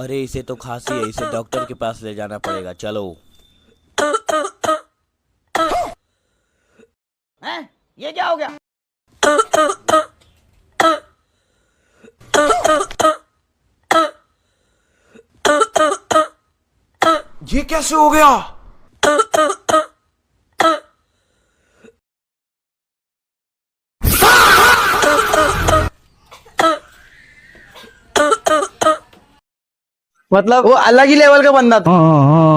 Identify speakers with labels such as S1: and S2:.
S1: अरे इसे तो खांसी है, इसे डॉक्टर के पास ले जाना पड़ेगा, चलो।
S2: हैं? ये क्या हो गया?
S3: ये कैसे हो गया?
S2: मतलब वो अलग ही लेवल का बंदा था।